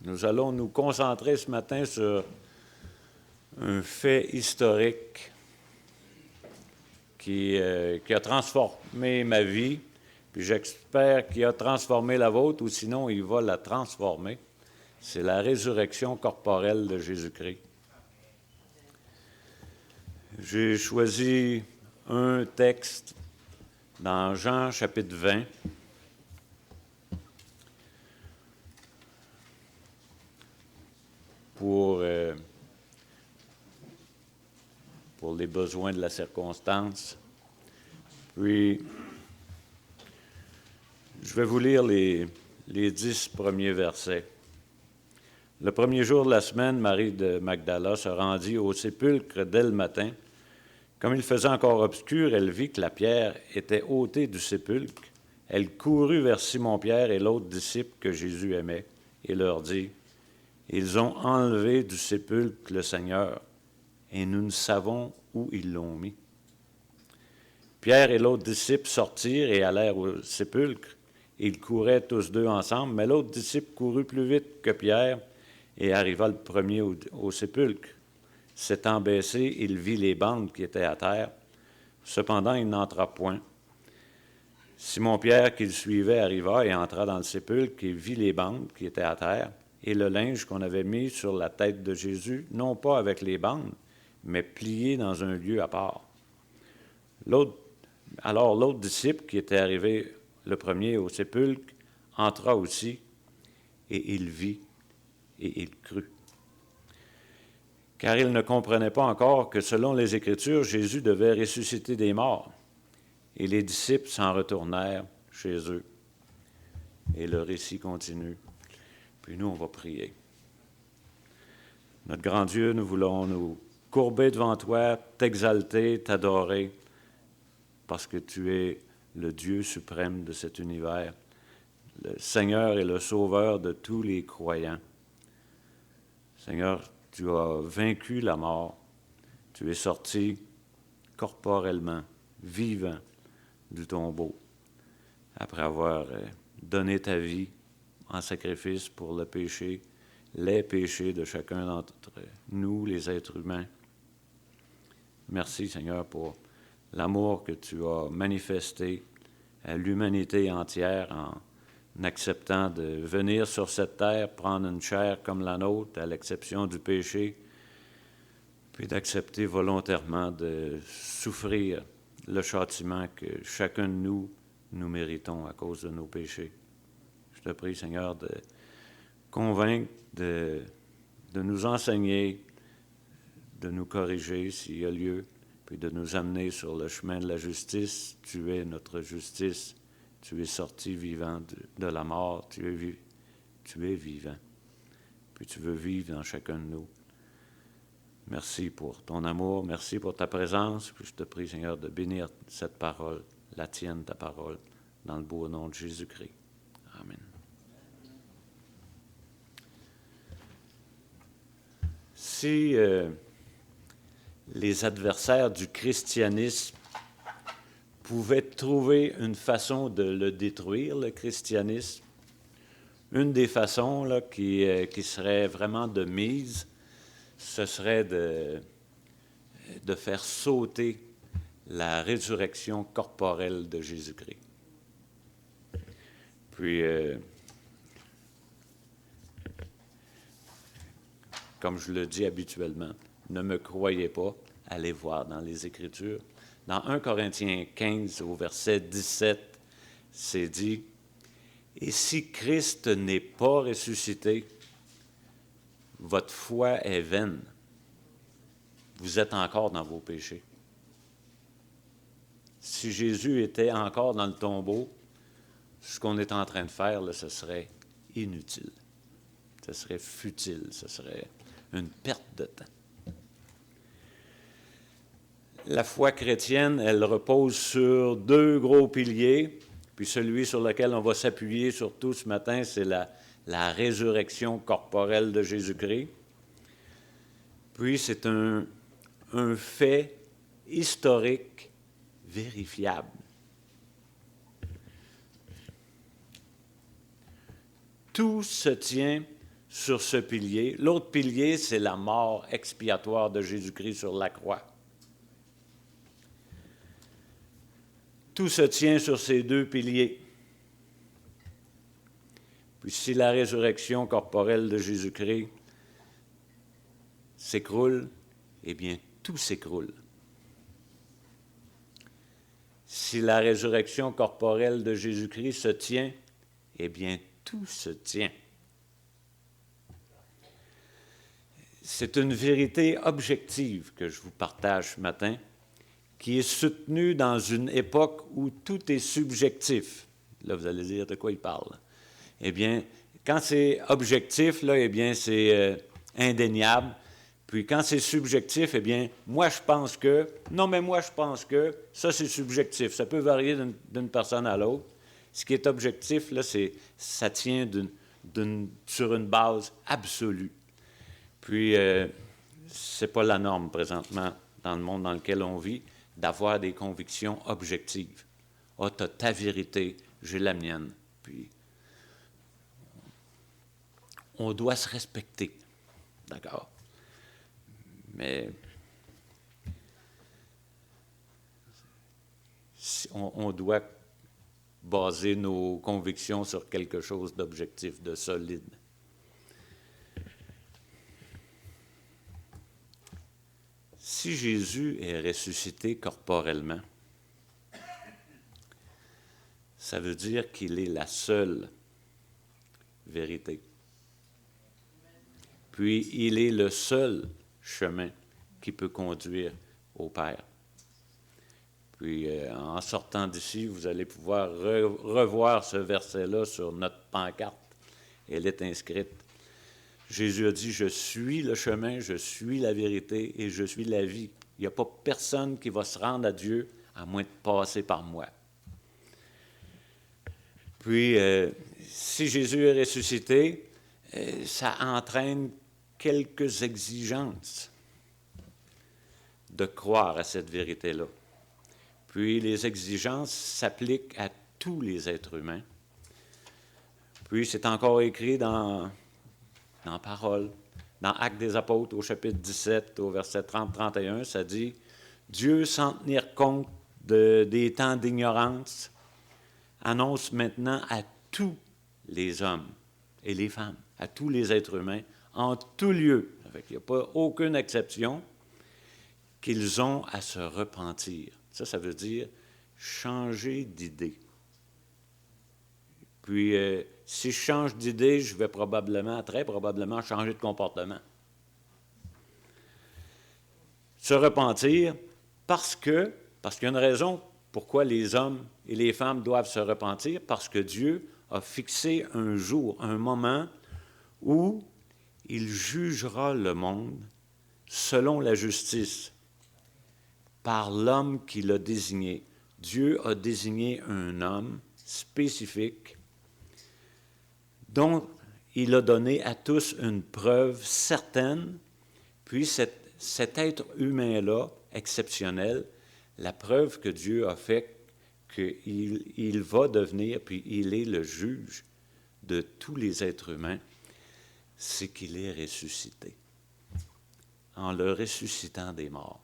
Nous allons nous concentrer ce matin sur un fait historique qui a transformé ma vie, puis j'espère qu'il a transformé la vôtre, ou sinon il va la transformer. C'est la résurrection corporelle de Jésus-Christ. J'ai choisi un texte dans Jean chapitre 20. Pour les besoins de la circonstance. Puis, je vais vous lire les 10 premiers versets. Le premier jour de la semaine, Marie de Magdala se rendit au sépulcre dès le matin. Comme il faisait encore obscur, elle vit que la pierre était ôtée du sépulcre. Elle courut vers Simon-Pierre et l'autre disciple que Jésus aimait et leur dit: « Ils ont enlevé du sépulcre le Seigneur, et nous ne savons où ils l'ont mis. » Pierre et l'autre disciple sortirent et allèrent au sépulcre. Ils couraient tous deux ensemble, mais l'autre disciple courut plus vite que Pierre et arriva le premier au sépulcre. S'étant baissé, il vit les bandes qui étaient à terre. Cependant, il n'entra point. Simon-Pierre, qui le suivait, arriva et entra dans le sépulcre et vit les bandes qui étaient à terre et le linge qu'on avait mis sur la tête de Jésus, non pas avec les bandes, mais plié dans un lieu à part. Alors l'autre disciple, qui était arrivé le premier au sépulcre, entra aussi, et il vit, et il crut. Car il ne comprenait pas encore que selon les Écritures, Jésus devait ressusciter des morts. Et les disciples s'en retournèrent chez eux. Et le récit continue. Puis nous, on va prier. Notre grand Dieu, nous voulons nous courber devant toi, t'exalter, t'adorer, parce que tu es le Dieu suprême de cet univers, le Seigneur et le Sauveur de tous les croyants. Seigneur, tu as vaincu la mort, tu es sorti corporellement, vivant du tombeau, après avoir donné ta vie en sacrifice pour le péché, les péchés de chacun d'entre nous, les êtres humains. Merci, Seigneur, pour l'amour que tu as manifesté à l'humanité entière en acceptant de venir sur cette terre, prendre une chair comme la nôtre, à l'exception du péché, puis d'accepter volontairement de souffrir le châtiment que chacun de nous méritons à cause de nos péchés. Je te prie, Seigneur, de convaincre, de nous enseigner, de nous corriger s'il y a lieu, puis de nous amener sur le chemin de la justice. Tu es notre justice. Tu es sorti vivant de la mort. Tu es vivant. Puis tu veux vivre dans chacun de nous. Merci pour ton amour. Merci pour ta présence. Puis je te prie, Seigneur, de bénir cette parole, la tienne, ta parole, dans le beau nom de Jésus-Christ. Amen. Si les adversaires du christianisme pouvaient trouver une façon de le détruire, le christianisme, une des façons là, qui serait vraiment de mise, ce serait de faire sauter la résurrection corporelle de Jésus-Christ. Puis, comme je le dis habituellement, ne me croyez pas, allez voir dans les Écritures. Dans 1 Corinthiens 15, au verset 17, c'est dit: « Et si Christ n'est pas ressuscité, votre foi est vaine. Vous êtes encore dans vos péchés. » Si Jésus était encore dans le tombeau, ce qu'on est en train de faire, là, ce serait inutile. Ce serait futile. Ce serait une perte de temps. La foi chrétienne, elle repose sur deux gros piliers, puis celui sur lequel on va s'appuyer surtout ce matin, c'est la résurrection corporelle de Jésus-Christ. Puis c'est un fait historique vérifiable. Tout se tient sur ce pilier. L'autre pilier, c'est la mort expiatoire de Jésus-Christ sur la croix. Tout se tient sur ces deux piliers. Puis si la résurrection corporelle de Jésus-Christ s'écroule, eh bien, tout s'écroule. Si la résurrection corporelle de Jésus-Christ se tient, eh bien, tout se tient. C'est une vérité objective que je vous partage ce matin, qui est soutenue dans une époque où tout est subjectif. Là, vous allez dire de quoi il parle. Eh bien, quand c'est objectif, là, eh bien, c'est indéniable. Puis quand c'est subjectif, eh bien, moi je pense que, non mais moi je pense que, ça c'est subjectif. Ça peut varier d'une personne à l'autre. Ce qui est objectif, là, ça tient sur une base absolue. Puis, c'est pas la norme présentement dans le monde dans lequel on vit, d'avoir des convictions objectives. Ah, tu as ta vérité, j'ai la mienne. Puis, on doit se respecter. D'accord? Mais on doit baser nos convictions sur quelque chose d'objectif, de solide. Si Jésus est ressuscité corporellement, ça veut dire qu'il est la seule vérité. Puis, il est le seul chemin qui peut conduire au Père. Puis, en sortant d'ici, vous allez pouvoir revoir ce verset-là sur notre pancarte. Elle est inscrite. Jésus a dit, « Je suis le chemin, je suis la vérité et je suis la vie. Il n'y a pas personne qui va se rendre à Dieu à moins de passer par moi. » Puis, si Jésus est ressuscité, ça entraîne quelques exigences de croire à cette vérité-là. Puis, les exigences s'appliquent à tous les êtres humains. Puis, c'est encore écrit dans Parole, dans Actes des Apôtres, au chapitre 17, au verset 30-31, ça dit « Dieu, sans tenir compte des temps d'ignorance, annonce maintenant à tous les hommes et les femmes, à tous les êtres humains, en tout lieu, il n'y a pas aucune exception, qu'ils ont à se repentir. » Ça veut dire changer d'idée. Puis, si je change d'idée, je vais très probablement changer de comportement. Se repentir parce qu'il y a une raison pourquoi les hommes et les femmes doivent se repentir, parce que Dieu a fixé un jour, un moment où il jugera le monde selon la justice par l'homme qu'il a désigné. Dieu a désigné un homme spécifique dont il a donné à tous une preuve certaine, puis cet être humain-là, exceptionnel, la preuve que Dieu a fait qu'il va devenir, puis il est le juge de tous les êtres humains, c'est qu'il est ressuscité. En le ressuscitant des morts,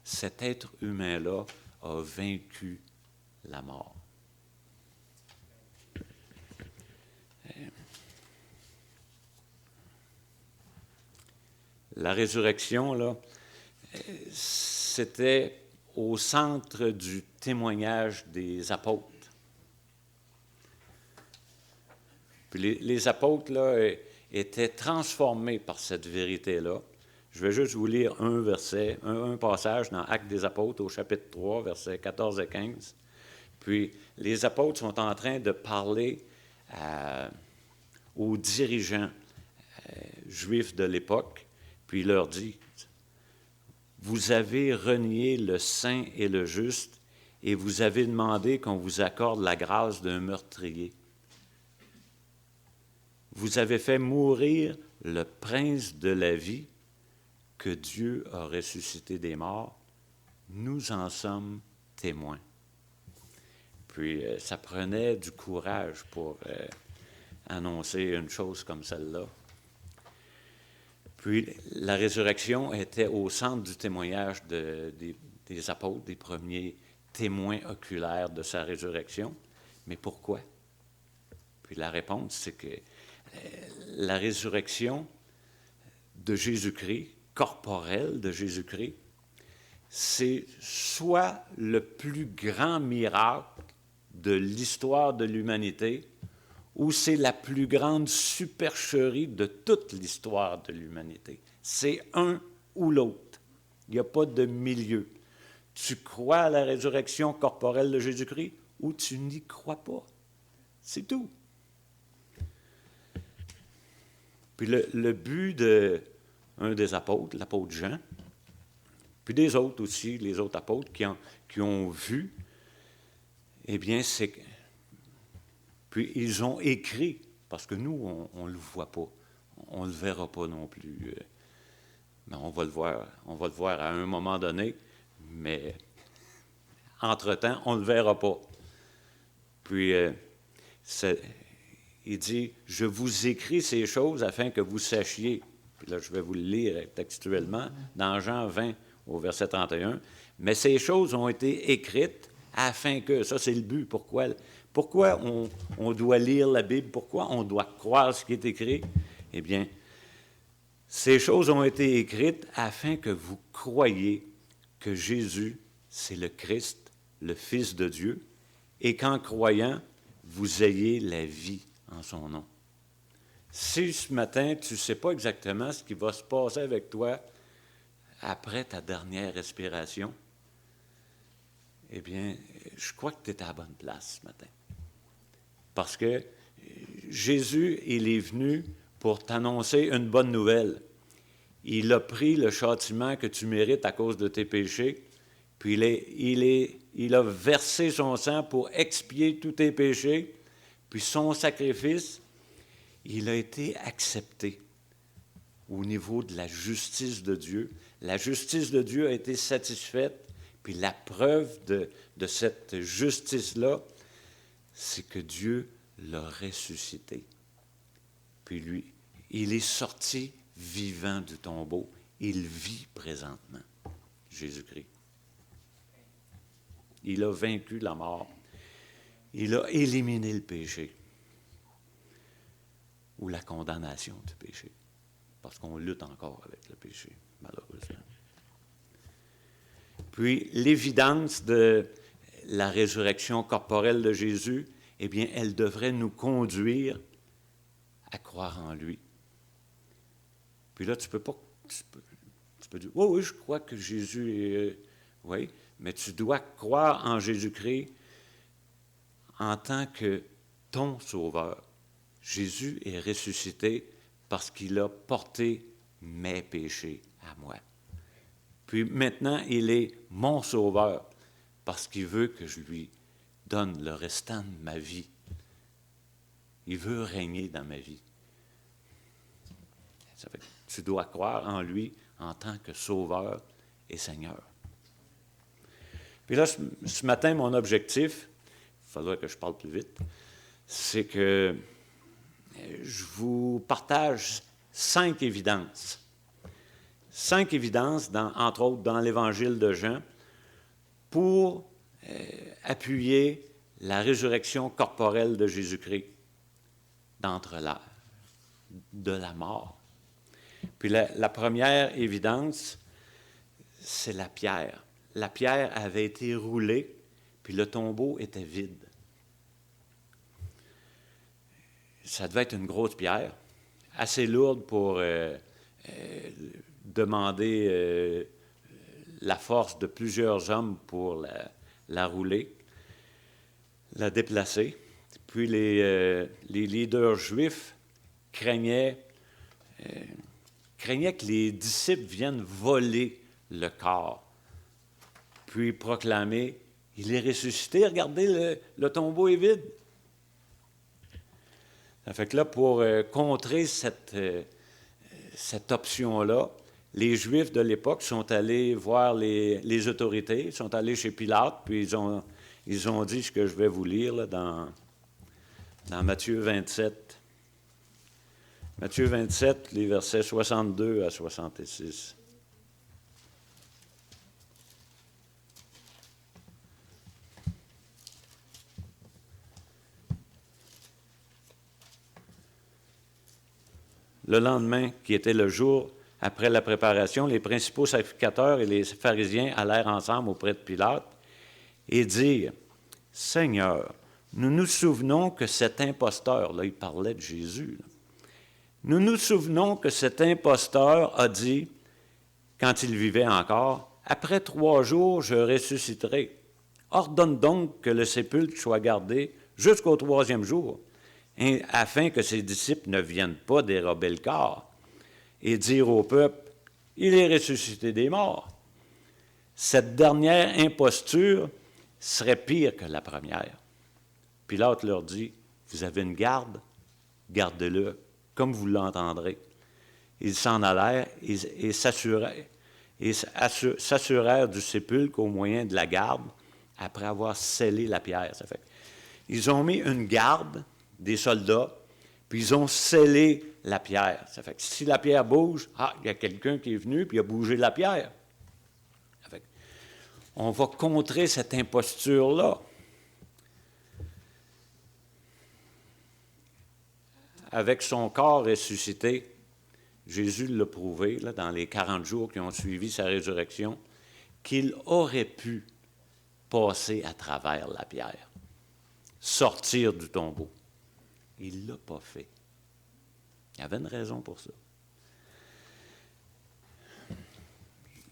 cet être humain-là a vaincu la mort. La résurrection, là, c'était au centre du témoignage des apôtres. Puis les apôtres, là, étaient transformés par cette vérité-là. Je vais juste vous lire un verset, un passage dans Actes des Apôtres, au chapitre 3, versets 14 et 15. Puis, les apôtres sont en train de parler aux dirigeants juifs de l'époque, puis il leur dit, « Vous avez renié le saint et le juste, et vous avez demandé qu'on vous accorde la grâce d'un meurtrier. Vous avez fait mourir le prince de la vie, que Dieu a ressuscité des morts. Nous en sommes témoins. » Puis ça prenait du courage pour annoncer une chose comme celle-là. Puis la résurrection était au centre du témoignage des apôtres, des premiers témoins oculaires de sa résurrection. Mais pourquoi? Puis la réponse, c'est que la résurrection de Jésus-Christ, corporelle de Jésus-Christ, c'est soit le plus grand miracle de l'histoire de l'humanité, ou c'est la plus grande supercherie de toute l'histoire de l'humanité. C'est un ou l'autre. Il n'y a pas de milieu. Tu crois à la résurrection corporelle de Jésus-Christ ou tu n'y crois pas. C'est tout. Puis le but d'un des apôtres, l'apôtre Jean, puis des autres aussi, les autres apôtres qui ont vu, eh bien, c'est que... Puis ils ont écrit, parce que nous, on ne le voit pas, on ne le verra pas non plus. Mais on va le voir à un moment donné, mais entre-temps, on ne le verra pas. Puis, il dit, « Je vous écris ces choses afin que vous sachiez. » Puis là, je vais vous le lire textuellement, dans Jean 20, au verset 31. « Mais ces choses ont été écrites afin que... » Ça, c'est le but. Pourquoi on doit lire la Bible? Pourquoi on doit croire ce qui est écrit? Eh bien, ces choses ont été écrites afin que vous croyiez que Jésus, c'est le Christ, le Fils de Dieu, et qu'en croyant, vous ayez la vie en son nom. Si ce matin, tu ne sais pas exactement ce qui va se passer avec toi après ta dernière respiration, eh bien, je crois que tu es à la bonne place ce matin. Parce que Jésus, il est venu pour t'annoncer une bonne nouvelle. Il a pris le châtiment que tu mérites à cause de tes péchés, puis il a versé son sang pour expier tous tes péchés, puis son sacrifice, il a été accepté au niveau de la justice de Dieu. La justice de Dieu a été satisfaite, puis la preuve de cette justice-là, c'est que Dieu l'a ressuscité. Puis lui, il est sorti vivant du tombeau. Il vit présentement, Jésus-Christ. Il a vaincu la mort. Il a éliminé le péché ou la condamnation du péché. Parce qu'on lutte encore avec le péché, malheureusement. Puis l'évidence de la résurrection corporelle de Jésus, eh bien, elle devrait nous conduire à croire en lui. Puis là, tu peux dire, oh, oui, je crois que Jésus est... oui, mais tu dois croire en Jésus-Christ en tant que ton sauveur. Jésus est ressuscité parce qu'il a porté mes péchés à moi. Puis maintenant, il est mon sauveur parce qu'il veut que je lui donne le restant de ma vie. Il veut régner dans ma vie. Ça fait que tu dois croire en lui en tant que sauveur et Seigneur. Puis là, ce matin, mon objectif, il faudrait que je parle plus vite, c'est que je vous partage 5 évidences. 5 évidences, entre autres dans l'Évangile de Jean, pour appuyer la résurrection corporelle de Jésus-Christ de la mort. Puis la première évidence, c'est la pierre. La pierre avait été roulée, puis le tombeau était vide. Ça devait être une grosse pierre, assez lourde pour demander la force de plusieurs hommes pour la rouler, la déplacer. Puis les leaders juifs craignaient que les disciples viennent voler le corps, puis proclamer « Il est ressuscité, regardez, le tombeau est vide ». Ça fait que là, pour contrer cette option-là, les Juifs de l'époque sont allés voir les autorités, sont allés chez Pilate, puis ils ont dit ce que je vais vous lire là, dans Matthieu 27, Matthieu 27, les versets 62 à 66. Le lendemain, qui était le jour après la préparation, les principaux sacrificateurs et les pharisiens allèrent ensemble auprès de Pilate et dirent, « Seigneur, nous nous souvenons que cet imposteur, là il parlait de Jésus, là, nous nous souvenons que cet imposteur a dit, quand il vivait encore, « Après 3 jours, je ressusciterai. Ordonne donc que le sépulcre soit gardé jusqu'au 3e jour, afin que ses disciples ne viennent pas dérober le corps et dire au peuple, « Il est ressuscité des morts. » Cette dernière imposture serait pire que la première. Pilate leur dit, « Vous avez une garde, gardez-le, comme vous l'entendrez. » Ils s'en allèrent et s'assurèrent du sépulcre au moyen de la garde, après avoir scellé la pierre. Ça fait. Ils ont mis une garde des soldats, puis ils ont scellé la pierre. Ça fait que si la pierre bouge, il y a quelqu'un qui est venu, puis il a bougé la pierre. Ça fait que on va contrer cette imposture-là. Avec son corps ressuscité, Jésus l'a prouvé, là, dans les 40 jours qui ont suivi sa résurrection, qu'il aurait pu passer à travers la pierre, sortir du tombeau. Il ne l'a pas fait. Il y avait une raison pour ça.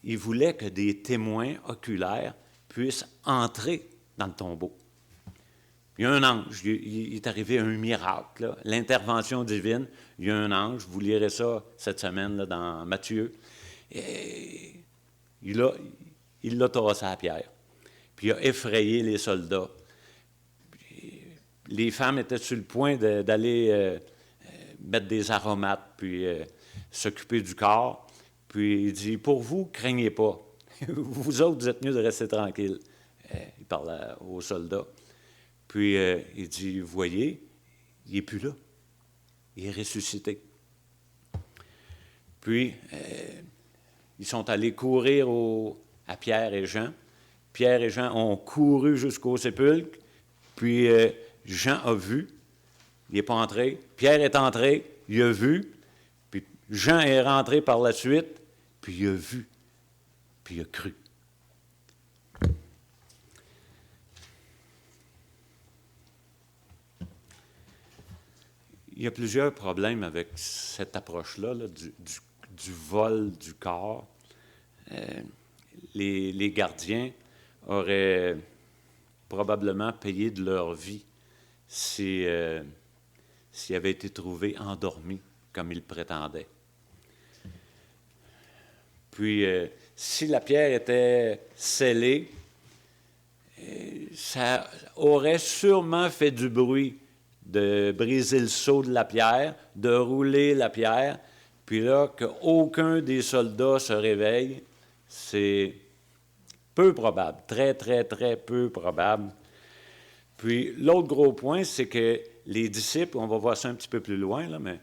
Il voulait que des témoins oculaires puissent entrer dans le tombeau. Il y a un ange, il est arrivé un miracle, là, l'intervention divine. Il y a un ange, vous lirez ça cette semaine là, dans Matthieu. Et il l'a tassé à la pierre. Puis il a effrayé les soldats. Puis, les femmes étaient sur le point d'aller mettre des aromates, puis s'occuper du corps. Puis il dit, « Pour vous, craignez pas. Vous autres, vous êtes mieux de rester tranquilles. » Il parlait aux soldats. Puis il dit, « Vous voyez, il n'est plus là. Il est ressuscité. » Puis ils sont allés courir à Pierre et Jean. Pierre et Jean ont couru jusqu'au sépulcre. Puis Jean a vu. Il n'est pas entré. Pierre est entré. Il a vu. Puis Jean est rentré par la suite. Puis il a vu. Puis il a cru. Il y a plusieurs problèmes avec cette approche-là, là, du vol du corps. Les gardiens auraient probablement payé de leur vie s'ils avaient été trouvés endormis, comme ils prétendaient. Puis, si la pierre était scellée, ça aurait sûrement fait du bruit de briser le sceau de la pierre, de rouler la pierre, puis là, qu'aucun des soldats se réveille, c'est peu probable, très, très, très peu probable. Puis l'autre gros point, c'est que les disciples, on va voir ça un petit peu plus loin, là, mais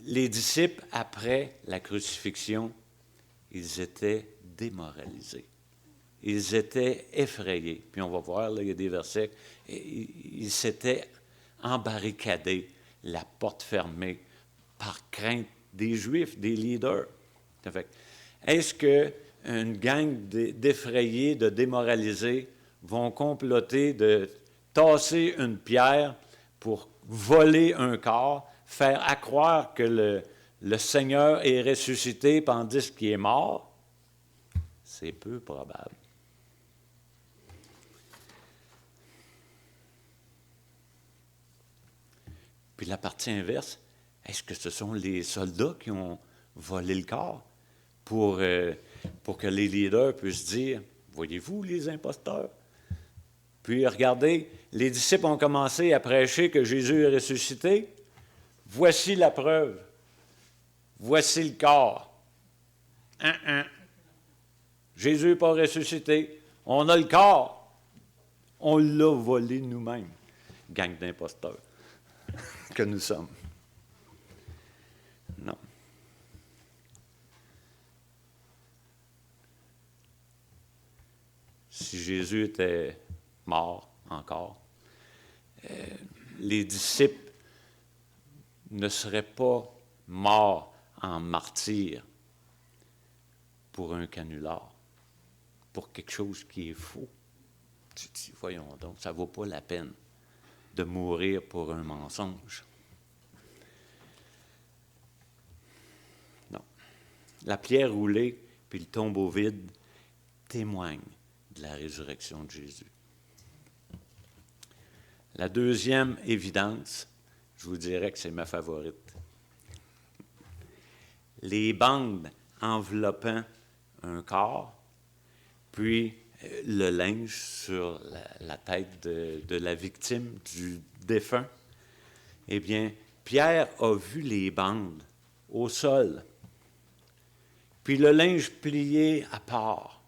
les disciples, après la crucifixion, ils étaient démoralisés. Ils étaient effrayés. Puis on va voir, là, il y a des versets, ils s'étaient embarricadés, la porte fermée, par crainte des Juifs, des leaders. Est-ce qu'une gang d'effrayés, de démoralisés vont comploter de tasser une pierre pour voler un corps, faire accroire que le Seigneur est ressuscité tandis qu'il est mort? C'est peu probable. Puis la partie inverse, est-ce que ce sont les soldats qui ont volé le corps pour que les leaders puissent dire, « Voyez-vous les imposteurs? » Puis regardez, les disciples ont commencé à prêcher que Jésus est ressuscité. Voici la preuve. Voici le corps. Jésus n'est pas ressuscité. On a le corps. On l'a volé nous-mêmes. Gang d'imposteurs que nous sommes. si Jésus était mort encore, les disciples ne seraient pas morts en martyrs pour un canular, pour quelque chose qui est faux. Tu dis, voyons donc, ça ne vaut pas la peine de mourir pour un mensonge. Non. La pierre roulée puis le tombeau vide témoignent de la résurrection de Jésus. La deuxième évidence, je vous dirais que c'est ma favorite. Les bandes enveloppant un corps, puis le linge sur la tête de la victime, du défunt. Eh bien, Pierre a vu les bandes au sol, puis le linge plié à part.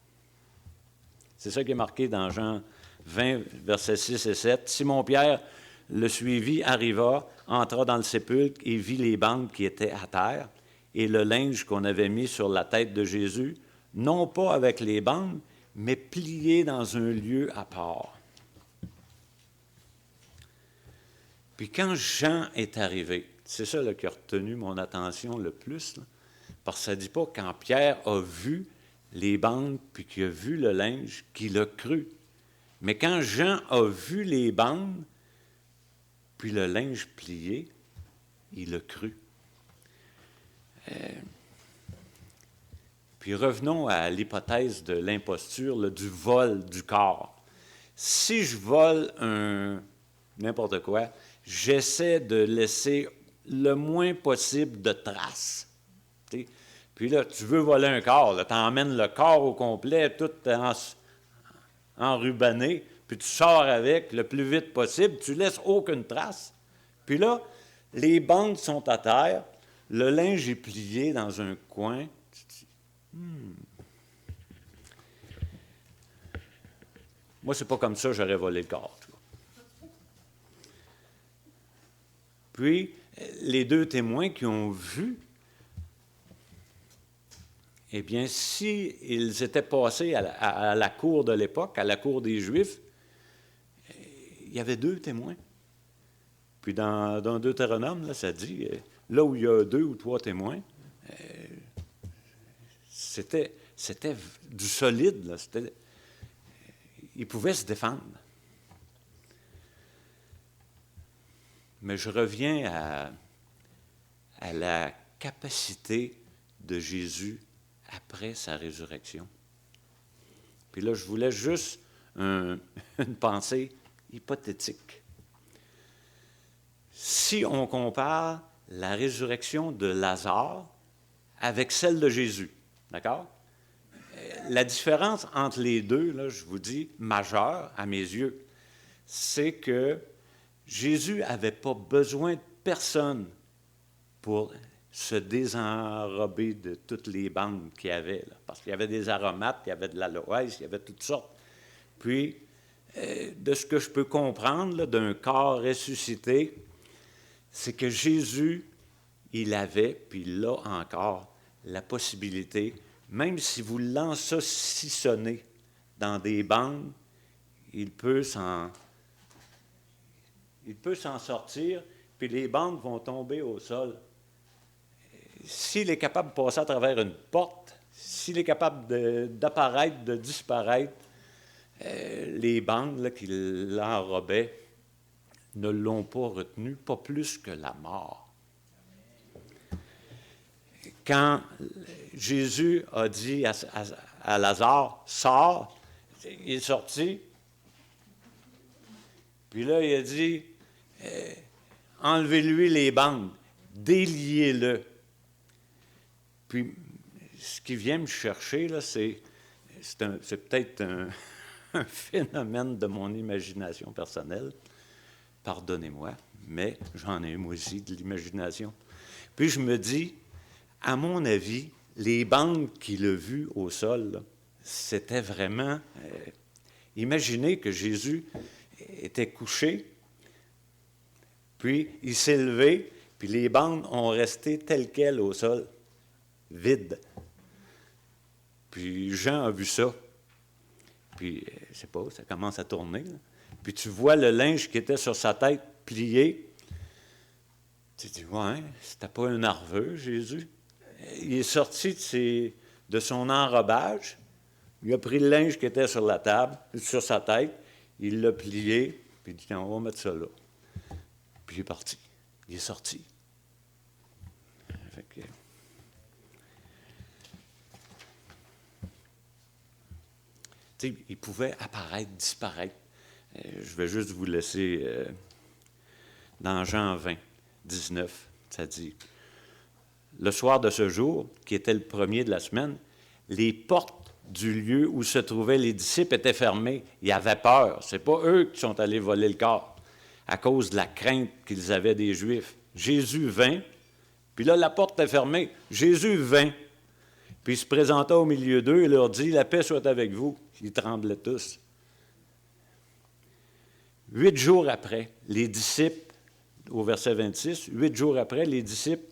C'est ça qui est marqué dans Jean 20, versets 6 et 7. Simon-Pierre le suivit, arriva, entra dans le sépulcre et vit les bandes qui étaient à terre et le linge qu'on avait mis sur la tête de Jésus, non pas avec les bandes, mais plié dans un lieu à part. Puis quand Jean est arrivé, c'est ça là, qui a retenu mon attention le plus, là, parce que ça ne dit pas quand Pierre a vu les bandes puis qu'il a vu le linge qu'il a cru. Mais quand Jean a vu les bandes puis le linge plié, il a cru. Puis revenons à l'hypothèse de l'imposture, là, du vol du corps. Si je vole n'importe quoi, j'essaie de laisser le moins possible de traces. T'sais? Puis là, tu veux voler un corps, tu emmènes le corps au complet, tout enrubanné, puis tu sors avec le plus vite possible, tu laisses aucune trace. Puis là, les bandes sont à terre, le linge est plié dans un coin. Tu te dis, Moi, c'est pas comme ça que j'aurais volé le corps. Puis, les deux témoins qui ont vu, eh bien, s'ils étaient passés à la cour de l'époque, à la cour des Juifs, il y avait deux témoins. Puis dans Deutéronome, là, ça dit, là où il y a 2 ou 3 témoins, c'était du solide. Là, ils pouvaient se défendre. Mais je reviens à la capacité de Jésus après sa résurrection. Puis là, je voulais juste une pensée hypothétique. Si on compare la résurrection de Lazare avec celle de Jésus, d'accord? La différence entre les deux, là, je vous dis, majeure à mes yeux, c'est que Jésus n'avait pas besoin de personne pour se désenrober de toutes les bandes qu'il y avait, là, parce qu'il y avait des aromates, il y avait de l'aloès, il y avait toutes sortes. Puis, de ce que je peux comprendre là, d'un corps ressuscité, c'est que Jésus, il avait, puis il a encore, la possibilité, même si vous l'ensaucissonnez dans des bandes, il peut s'en sortir, puis les bandes vont tomber au sol. S'il est capable de passer à travers une porte, s'il est capable d'apparaître, de disparaître, les bandes là, qui l'enrobaient ne l'ont pas retenu, pas plus que la mort. Quand Jésus a dit à Lazare, « Sors », il est sorti, puis là, il a dit, « Enlevez-lui les bandes, déliez-le ». Puis, ce qui vient me chercher, là, c'est peut-être un phénomène de mon imagination personnelle. Pardonnez-moi, mais j'en ai moi aussi de l'imagination. Puis je me dis, à mon avis, les bandes qu'il a vues au sol, là, c'était vraiment... imaginez que Jésus était couché, puis il s'est levé, puis les bandes ont resté telles quelles au sol, vides. Puis Jean a vu ça. puis, je sais pas, ça commence à tourner, là. Puis tu vois le linge qui était sur sa tête plié. Tu te dis, ouais, c'était pas un nerveux, Jésus. Il est sorti de son enrobage, il a pris le linge qui était sur la table, sur sa tête, il l'a plié, puis il dit, on va mettre ça là. Puis il est parti. Il est sorti. Fait que, tu sais, il pouvait apparaître, disparaître. Je vais juste vous laisser dans Jean 20, 19, ça dit, le soir de ce jour, qui était le premier de la semaine, les portes du lieu où se trouvaient les disciples étaient fermées. Ils avaient peur. Ce n'est pas eux qui sont allés voler le corps à cause de la crainte qu'ils avaient des Juifs. Jésus vint, puis là, la porte était fermée. Jésus vint, puis il se présenta au milieu d'eux et leur dit, « La paix soit avec vous. » Ils tremblaient tous. 8 jours après, les disciples, au verset 26, 8 jours après, les disciples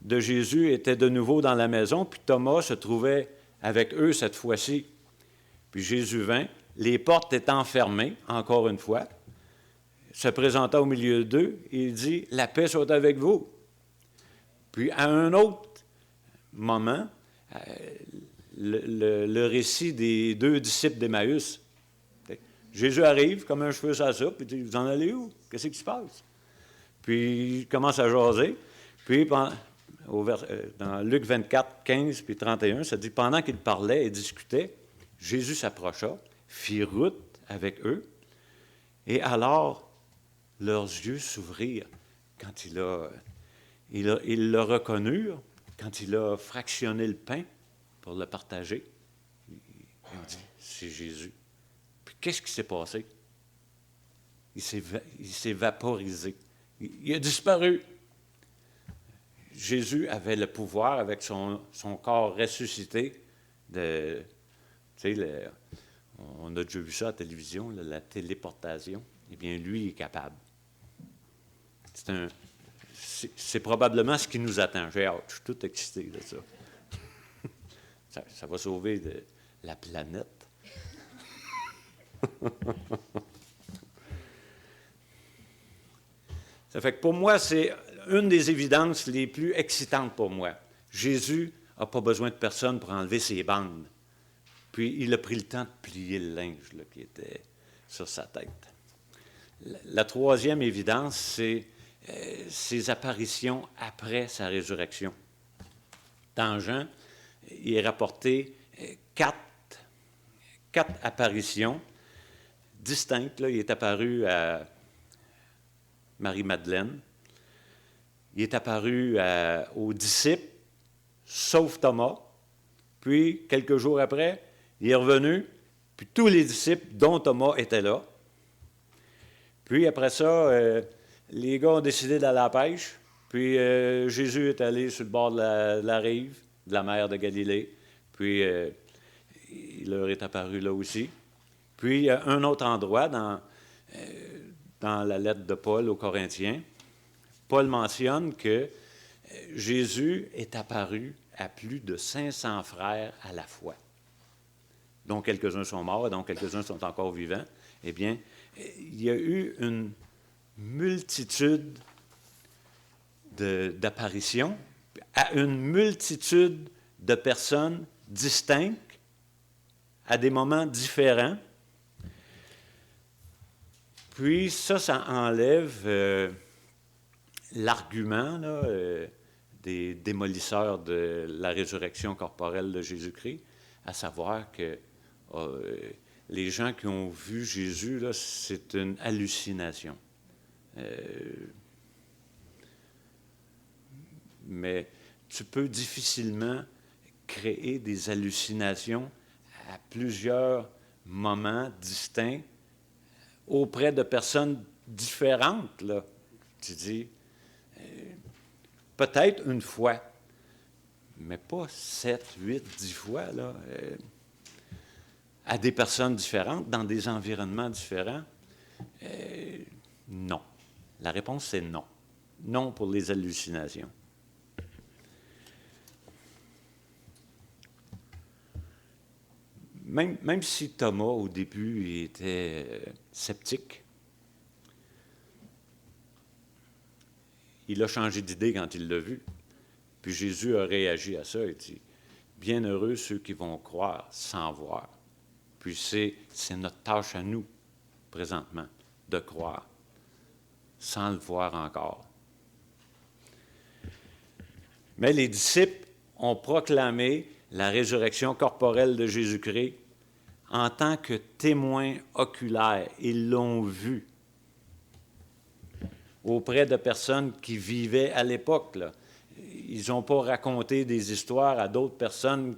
de Jésus étaient de nouveau dans la maison, puis Thomas se trouvait avec eux cette fois-ci. Puis Jésus vint, les portes étant fermées, encore une fois, se présenta au milieu d'eux et il dit, « La paix soit avec vous. » Puis à un autre moment, le récit des 2 disciples d'Emmaüs, Jésus arrive comme un cheveu sur la soupe, puis il dit, « Vous en allez où? Qu'est-ce qui se passe? » Puis il commence à jaser. Puis dans Luc 24, 15 puis 31, ça dit, « Pendant qu'ils parlaient et discutaient, Jésus s'approcha, fit route avec eux, et alors leurs yeux s'ouvrirent quand ils le reconnurent, quand il a fractionné le pain pour le partager. Ils ont dit, « C'est Jésus. » Qu'est-ce qui s'est passé? Il s'est vaporisé. Il a disparu. Jésus avait le pouvoir, avec son corps ressuscité, tu sais, on a déjà vu ça à la télévision, la téléportation. Eh bien, lui, il est capable. C'est probablement ce qui nous attend. J'ai hâte, je suis tout excité de ça. Ça va sauver la planète. Ça fait que pour moi, c'est une des évidences les plus excitantes pour moi. Jésus n'a pas besoin de personne pour enlever ses bandes. Puis il a pris le temps de plier le linge là, qui était sur sa tête. La troisième évidence, c'est ses apparitions après sa résurrection. Dans Jean, il est rapporté quatre apparitions distinctes. Là. Il est apparu à Marie-Madeleine. Il est apparu aux disciples, sauf Thomas. Puis, quelques jours après, il est revenu, puis tous les disciples, dont Thomas, étaient là. Puis, après ça, les gars ont décidé d'aller à la pêche. Puis, Jésus est allé sur le bord de la rive, de la mer de Galilée. Puis, il leur est apparu là aussi. Puis, un autre endroit, dans la lettre de Paul aux Corinthiens, Paul mentionne que Jésus est apparu à plus de 500 frères à la fois, dont quelques-uns sont morts et dont quelques-uns sont encore vivants. Eh bien, il y a eu une multitude d'apparitions à une multitude de personnes distinctes à des moments différents. Puis ça enlève l'argument là, des démolisseurs de la résurrection corporelle de Jésus-Christ, à savoir que les gens qui ont vu Jésus, là, c'est une hallucination. Mais tu peux difficilement créer des hallucinations à plusieurs moments distincts auprès de personnes différentes, là. Tu dis, peut-être une fois, mais pas 7, 8, 10 fois, là, à des personnes différentes, dans des environnements différents. Non. La réponse, c'est non. Non pour les hallucinations. même si Thomas, au début, il était sceptique, il a changé d'idée quand il l'a vu. Puis Jésus a réagi à ça et dit, « Bienheureux ceux qui vont croire sans voir. » Puis c'est notre tâche à nous, présentement, de croire, sans le voir encore. Mais les disciples ont proclamé la résurrection corporelle de Jésus-Christ en tant que témoins oculaires. Ils l'ont vu auprès de personnes qui vivaient à l'époque, là. Ils n'ont pas raconté des histoires à d'autres personnes,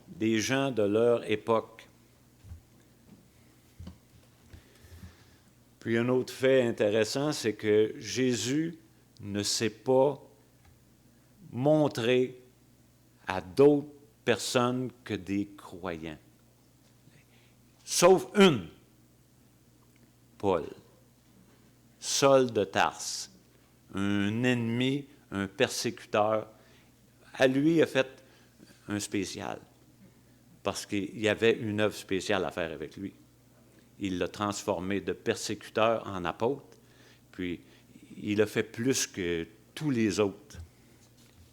des gens de leur époque. Puis un autre fait intéressant, c'est que Jésus ne s'est pas montré à d'autres personnes que des croyants. Sauf une, Paul, Saul de Tarse, un ennemi, un persécuteur. À lui, il a fait un spécial, parce qu'il y avait une œuvre spéciale à faire avec lui. Il l'a transformé de persécuteur en apôtre, puis il a fait plus que tous les autres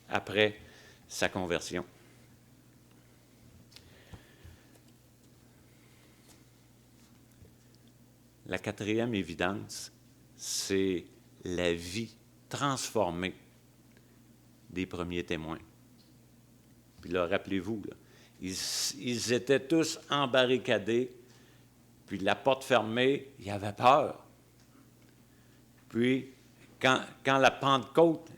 après sa conversion. La quatrième évidence, c'est la vie transformée des premiers témoins. Puis là, rappelez-vous, là, ils étaient tous embarricadés, puis la porte fermée, il y avait peur. Puis, quand la Pentecôte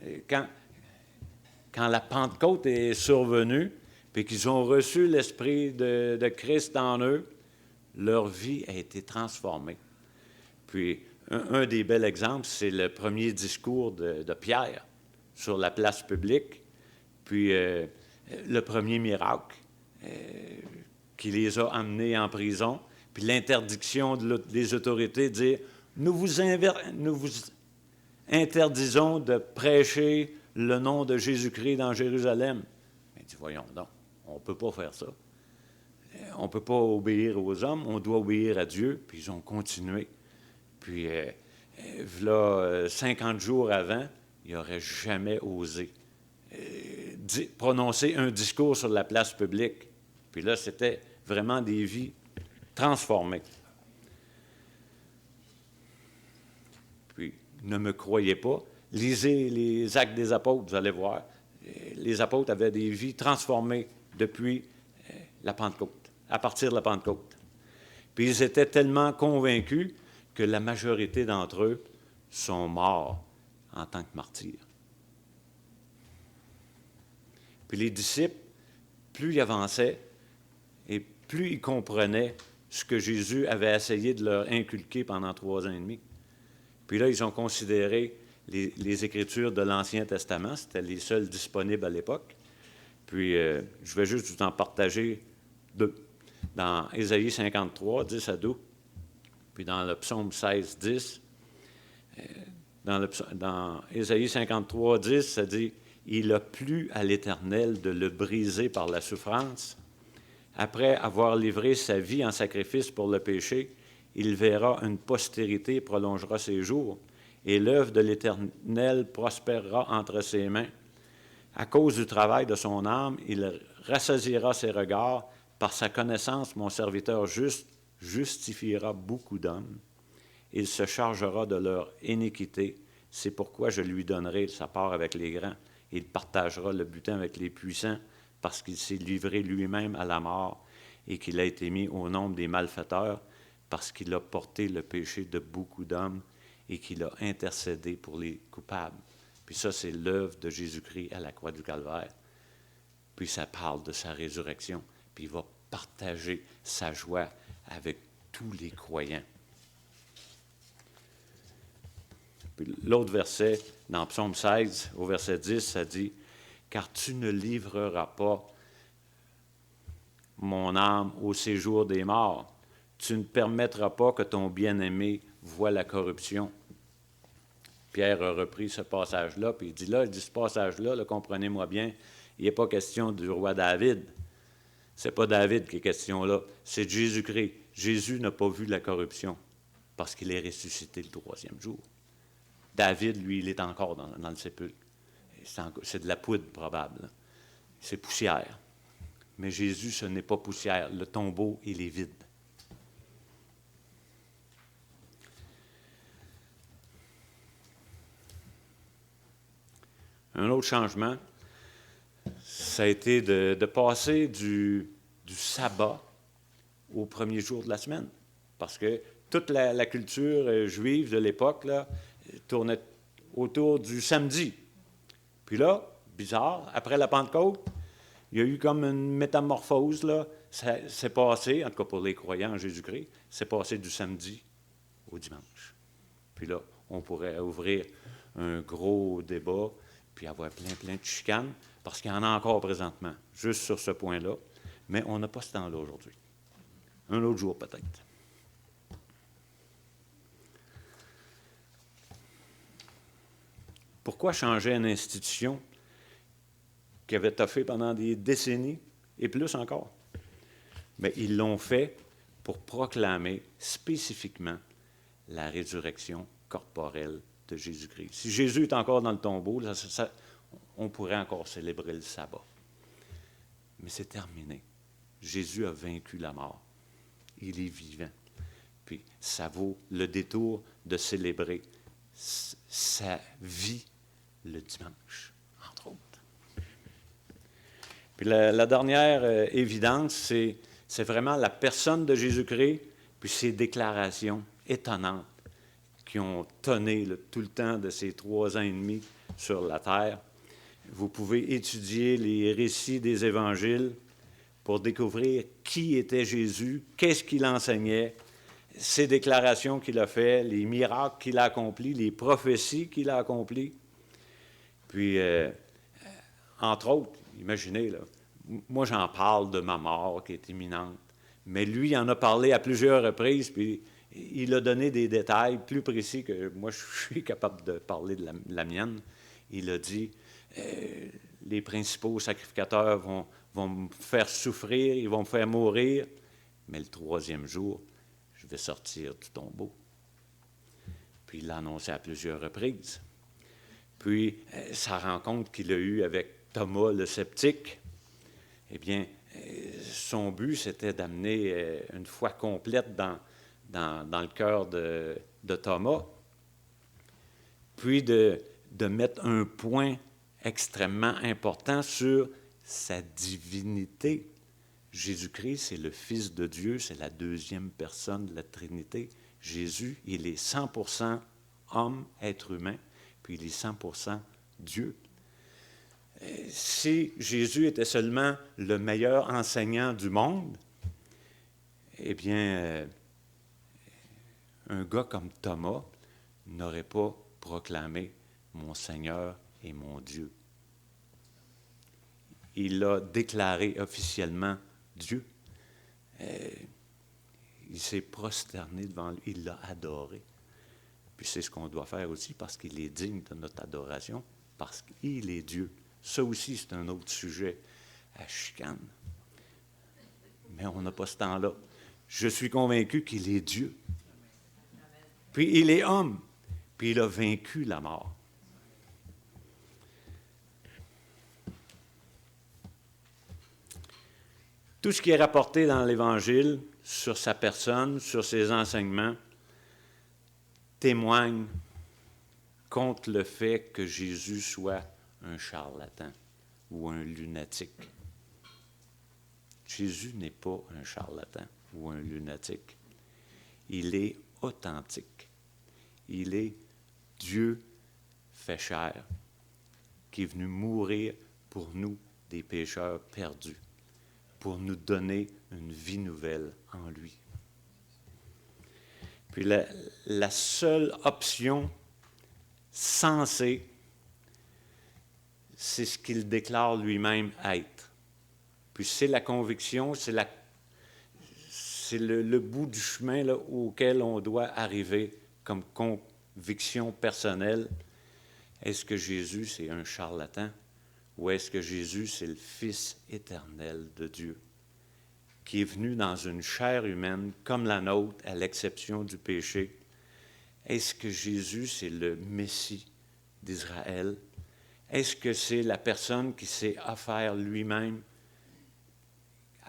est survenue, puis qu'ils ont reçu l'Esprit de Christ en eux, leur vie a été transformée. Puis, un des bels exemples, c'est le premier discours de Pierre sur la place publique, puis le premier miracle qui les a amenés en prison, puis l'interdiction des autorités de dire « Nous vous interdisons de prêcher le nom de Jésus-Christ dans Jérusalem. » Il dit « Voyons donc, on ne peut pas faire ça. On ne peut pas obéir aux hommes, on doit obéir à Dieu. » Puis ils ont continué. Puis, là, 50 jours avant, il n'aurait jamais osé prononcer un discours sur la place publique. Puis là, c'était vraiment des vies transformées. Puis, ne me croyez pas, lisez les Actes des Apôtres, vous allez voir. Les apôtres avaient des vies transformées depuis la Pentecôte, à partir de la Pentecôte. Puis ils étaient tellement convaincus que la majorité d'entre eux sont morts en tant que martyrs. Puis les disciples, plus ils avançaient et plus ils comprenaient ce que Jésus avait essayé de leur inculquer pendant 3 ans et demi. Puis là, ils ont considéré les Écritures de l'Ancien Testament, c'était les seules disponibles à l'époque. Puis je vais juste vous en partager 2. Dans Ésaïe 53, 10 à 12, puis dans le psaume 16, 10, dans Ésaïe 53, 10, ça dit « Il a plu à l'Éternel de le briser par la souffrance. Après avoir livré sa vie en sacrifice pour le péché, il verra une postérité et prolongera ses jours, et l'œuvre de l'Éternel prospérera entre ses mains. À cause du travail de son âme, il rassasiera ses regards. Par sa connaissance, mon serviteur juste justifiera beaucoup d'hommes. Il se chargera de leur iniquité. C'est pourquoi je lui donnerai sa part avec les grands. Il partagera le butin avec les puissants, parce qu'il s'est livré lui-même à la mort et qu'il a été mis au nombre des malfaiteurs, parce qu'il a porté le péché de beaucoup d'hommes et qu'il a intercédé pour les coupables. » Puis ça, c'est l'œuvre de Jésus-Christ à la croix du Calvaire. Puis ça parle de sa résurrection. Puis il va partager sa joie avec tous les croyants. Puis l'autre verset, dans Psaume 16, au verset 10, ça dit « Car tu ne livreras pas mon âme au séjour des morts. Tu ne permettras pas que ton bien-aimé voie la corruption. » Pierre a repris ce passage-là, puis il dit ce passage-là, comprenez-moi bien, il n'est pas question du roi David. C'est pas David qui est question là, c'est de Jésus-Christ. Jésus n'a pas vu la corruption parce qu'il est ressuscité le troisième jour. David, lui, il est encore dans le sépulcre. C'est de la poudre probable. C'est poussière. Mais Jésus, ce n'est pas poussière. Le tombeau, il est vide. Un autre changement, ça a été de passer du sabbat au premier jour de la semaine. Parce que toute la culture juive de l'époque là, tournait autour du samedi. Puis là, bizarre, après la Pentecôte, il y a eu comme une métamorphose, là. C'est passé, en tout cas pour les croyants en Jésus-Christ, c'est passé du samedi au dimanche. Puis là, on pourrait ouvrir un gros débat, puis avoir plein de chicanes, parce qu'il y en a encore présentement, juste sur ce point-là, mais on n'a pas ce temps-là aujourd'hui. Un autre jour peut-être. Pourquoi changer une institution qui avait toffé pendant des décennies et plus encore? Mais ils l'ont fait pour proclamer spécifiquement la résurrection corporelle de Jésus-Christ. Si Jésus est encore dans le tombeau, on pourrait encore célébrer le sabbat. Mais c'est terminé. Jésus a vaincu la mort. Il est vivant. Puis ça vaut le détour de célébrer sa vie le dimanche, entre autres. Puis la dernière évidence, c'est vraiment la personne de Jésus-Christ, puis ses déclarations étonnantes qui ont tonné tout le temps de ces 3 ans et demi sur la terre. Vous pouvez étudier les récits des évangiles pour découvrir qui était Jésus, qu'est-ce qu'il enseignait, ses déclarations qu'il a faites, les miracles qu'il a accomplis, les prophéties qu'il a accomplies. Puis, entre autres, imaginez, là, moi j'en parle de ma mort qui est imminente, mais lui, il en a parlé à plusieurs reprises, puis il a donné des détails plus précis que moi je suis capable de parler de la mienne. Il a dit, les principaux sacrificateurs vont me faire souffrir, ils vont me faire mourir, mais le 3e jour, je vais sortir du tombeau. Puis il l'a annoncé à plusieurs reprises. Puis, sa rencontre qu'il a eue avec Thomas le sceptique, eh bien, son but, c'était d'amener une foi complète dans le cœur de Thomas, puis de mettre un point extrêmement important sur sa divinité. Jésus-Christ, c'est le Fils de Dieu, c'est la 2e personne de la Trinité. Jésus, il est 100% homme, être humain, puis il est 100% Dieu. Si Jésus était seulement le meilleur enseignant du monde, eh bien, un gars comme Thomas n'aurait pas proclamé « Mon Seigneur et mon Dieu ». Il a déclaré officiellement Dieu. Il s'est prosterné devant lui, il l'a adoré. Puis c'est ce qu'on doit faire aussi parce qu'il est digne de notre adoration, parce qu'il est Dieu. Ça aussi, c'est un autre sujet à chicane. Mais on n'a pas ce temps-là. Je suis convaincu qu'il est Dieu. Puis il est homme. Puis il a vaincu la mort. Tout ce qui est rapporté dans l'Évangile sur sa personne, sur ses enseignements, témoigne contre le fait que Jésus soit un charlatan ou un lunatique. Jésus n'est pas un charlatan ou un lunatique. Il est authentique. Il est Dieu fait chair, qui est venu mourir pour nous, des pécheurs perdus, pour nous donner une vie nouvelle en lui. Puis la seule option sensée, c'est ce qu'il déclare lui-même être. Puis c'est la conviction, c'est le bout du chemin là, auquel on doit arriver comme conviction personnelle. Est-ce que Jésus, c'est un charlatan ou est-ce que Jésus, c'est le Fils éternel de Dieu? qui est venu dans une chair humaine comme la nôtre, à l'exception du péché. Est-ce que Jésus, c'est le Messie d'Israël? Est-ce que c'est la personne qui s'est offert lui-même?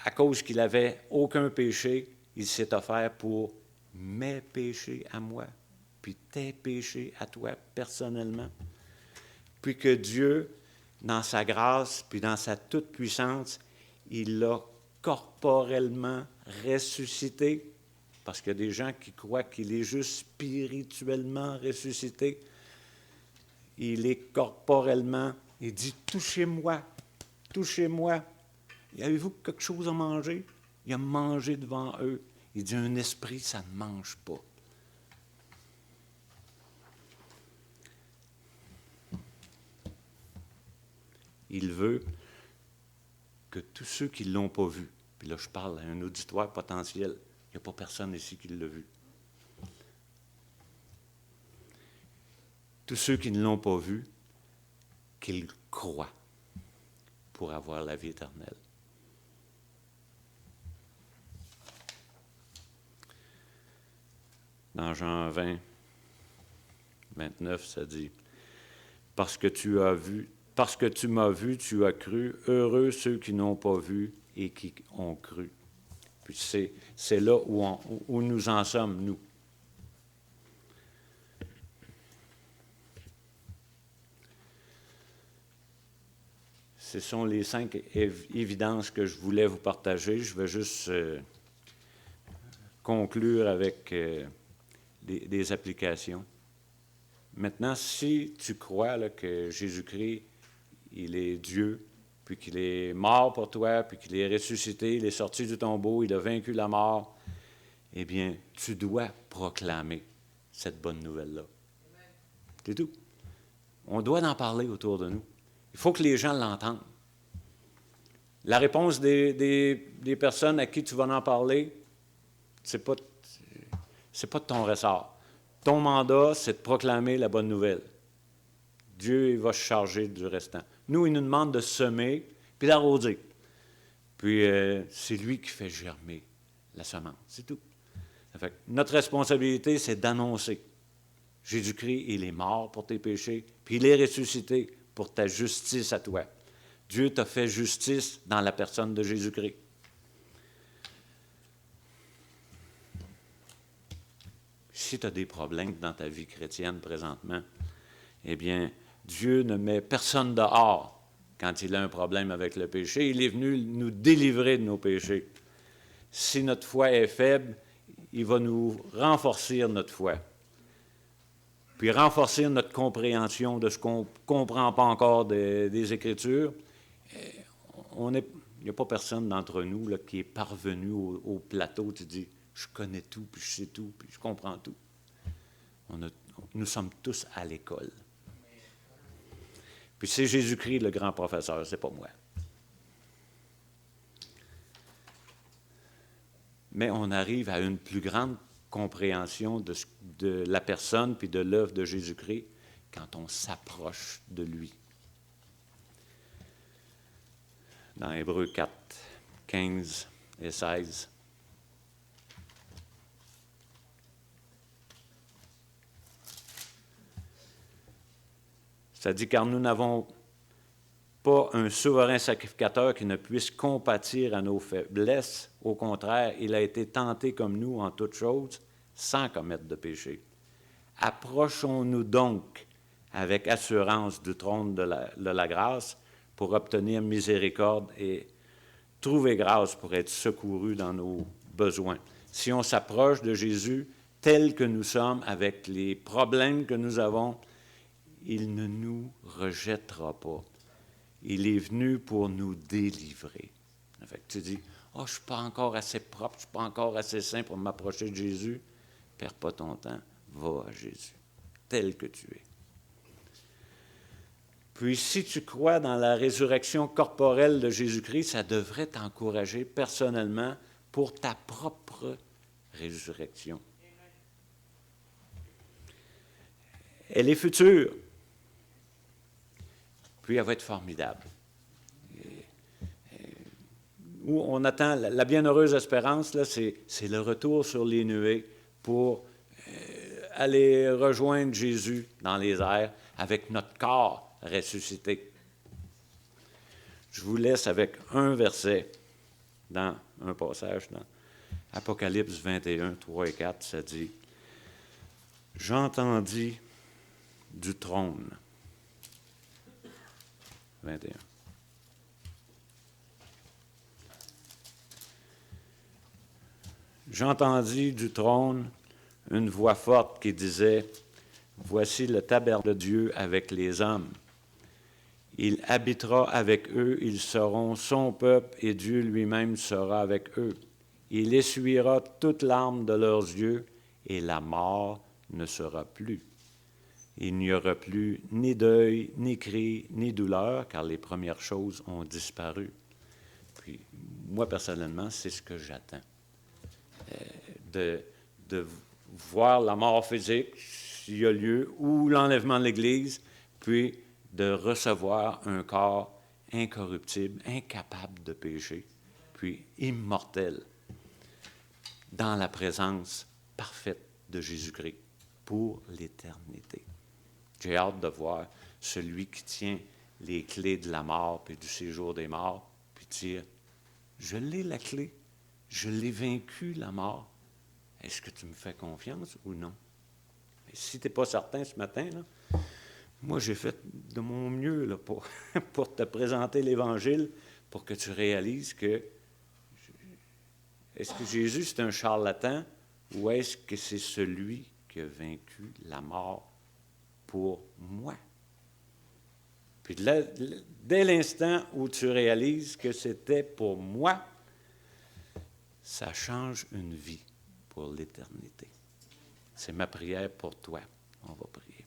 À cause qu'il n'avait aucun péché, il s'est offert pour mes péchés à moi, puis tes péchés à toi personnellement. Puis que Dieu, dans sa grâce, puis dans sa toute-puissance, il l'a corporellement ressuscité, parce qu'il y a des gens qui croient qu'il est juste spirituellement ressuscité. Il est corporellement, il dit « Touchez-moi, touchez-moi. Avez-vous quelque chose à manger? » Il a mangé devant eux. Il dit « Un esprit, ça ne mange pas. » Il veut que tous ceux qui ne l'ont pas vu, puis là je parle à un auditoire potentiel, il n'y a pas personne ici qui l'a vu. Tous ceux qui ne l'ont pas vu, qu'ils croient pour avoir la vie éternelle. Dans Jean 20, 29, ça dit « Parce que tu m'as vu, tu as cru. Heureux ceux qui n'ont pas vu et qui ont cru. » Puis c'est là où nous en sommes, nous. Ce sont les 5 évidences que je voulais vous partager. Je vais juste conclure avec des applications. Maintenant, si tu crois là, que Jésus-Christ, il est Dieu, puis qu'il est mort pour toi, puis qu'il est ressuscité, il est sorti du tombeau, il a vaincu la mort, eh bien, tu dois proclamer cette bonne nouvelle-là. C'est tout. On doit en parler autour de nous. Il faut que les gens l'entendent. La réponse des personnes à qui tu vas en parler, c'est pas de ton ressort. Ton mandat, c'est de proclamer la bonne nouvelle. Dieu, il va se charger du restant. Nous, il nous demande de semer, puis d'arroser. Puis, c'est lui qui fait germer la semence. C'est tout. Ça fait que notre responsabilité, c'est d'annoncer. Jésus-Christ, il est mort pour tes péchés, puis il est ressuscité pour ta justice à toi. Dieu t'a fait justice dans la personne de Jésus-Christ. Si tu as des problèmes dans ta vie chrétienne présentement, eh bien, Dieu ne met personne dehors quand il a un problème avec le péché. Il est venu nous délivrer de nos péchés. Si notre foi est faible, il va nous renforcer notre foi. Puis renforcer notre compréhension de ce qu'on ne comprend pas encore des Écritures. Il n'y a pas personne d'entre nous là, qui est parvenu au plateau. Tu dis, je connais tout, puis je sais tout, puis je comprends tout. Nous sommes tous à l'école. Puis c'est Jésus-Christ le grand professeur, c'est pas moi. Mais on arrive à une plus grande compréhension de la personne puis de l'œuvre de Jésus-Christ quand on s'approche de lui. Dans Hébreux 4, 15 et 16. Ça dit, car nous n'avons pas un souverain sacrificateur qui ne puisse compatir à nos faiblesses. Au contraire, il a été tenté comme nous en toutes choses, sans commettre de péché. Approchons-nous donc avec assurance du trône de la grâce pour obtenir miséricorde et trouver grâce pour être secourus dans nos besoins. Si on s'approche de Jésus tel que nous sommes, avec les problèmes que nous avons, il ne nous rejettera pas. Il est venu pour nous délivrer. Fait que tu dis, « Oh, je ne suis pas encore assez propre, je ne suis pas encore assez saint pour m'approcher de Jésus. » Perds pas ton temps, va à Jésus, tel que tu es. Puis si tu crois dans la résurrection corporelle de Jésus-Christ, ça devrait t'encourager personnellement pour ta propre résurrection. Elle est future. Puis elle va être formidable. où on attend la bienheureuse espérance, là, c'est le retour sur les nuées pour aller rejoindre Jésus dans les airs avec notre corps ressuscité. Je vous laisse avec un verset dans un passage dans Apocalypse 21, 3 et 4, ça dit « J'entendis du trône. » 21. « J'entendis du trône une voix forte qui disait « Voici le tabernacle de Dieu avec les hommes. Il habitera avec eux, ils seront son peuple et Dieu lui-même sera avec eux. Il essuiera toute larme de leurs yeux et la mort ne sera plus. Il n'y aura plus ni deuil, ni cri, ni douleur, car les premières choses ont disparu. » Puis, moi, personnellement, c'est ce que j'attends. De voir la mort physique, s'il y a lieu, ou l'enlèvement de l'Église, puis de recevoir un corps incorruptible, incapable de pécher, puis immortel, dans la présence parfaite de Jésus-Christ pour l'éternité. J'ai hâte de voir celui qui tient les clés de la mort puis du séjour des morts, puis dire, je l'ai la clé, je l'ai vaincu la mort. Est-ce que tu me fais confiance ou non? Et si tu n'es pas certain ce matin, là, moi j'ai fait de mon mieux là, pour te présenter l'Évangile, pour que tu réalises que est-ce que Jésus c'est un charlatan ou est-ce que c'est celui qui a vaincu la mort pour moi? Puis dès l'instant où tu réalises que c'était pour moi, ça change une vie pour l'éternité. C'est ma prière pour toi. On va prier.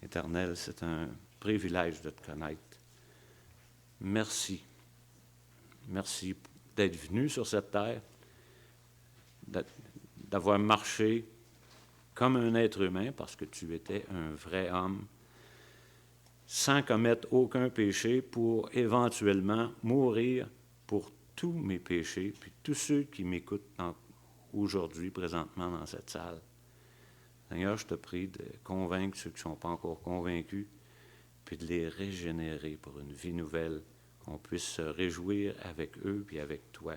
Éternel, c'est un privilège de te connaître. Merci. Merci d'être venu sur cette terre, d'avoir marché comme un être humain, parce que tu étais un vrai homme, sans commettre aucun péché, pour éventuellement mourir pour tous mes péchés, puis tous ceux qui m'écoutent aujourd'hui, présentement, dans cette salle. Seigneur, je te prie de convaincre ceux qui ne sont pas encore convaincus, puis de les régénérer pour une vie nouvelle, qu'on puisse se réjouir avec eux puis avec toi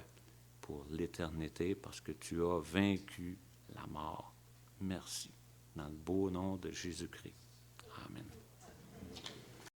pour l'éternité, parce que tu as vaincu la mort. Merci. Dans le beau nom de Jésus-Christ. Amen.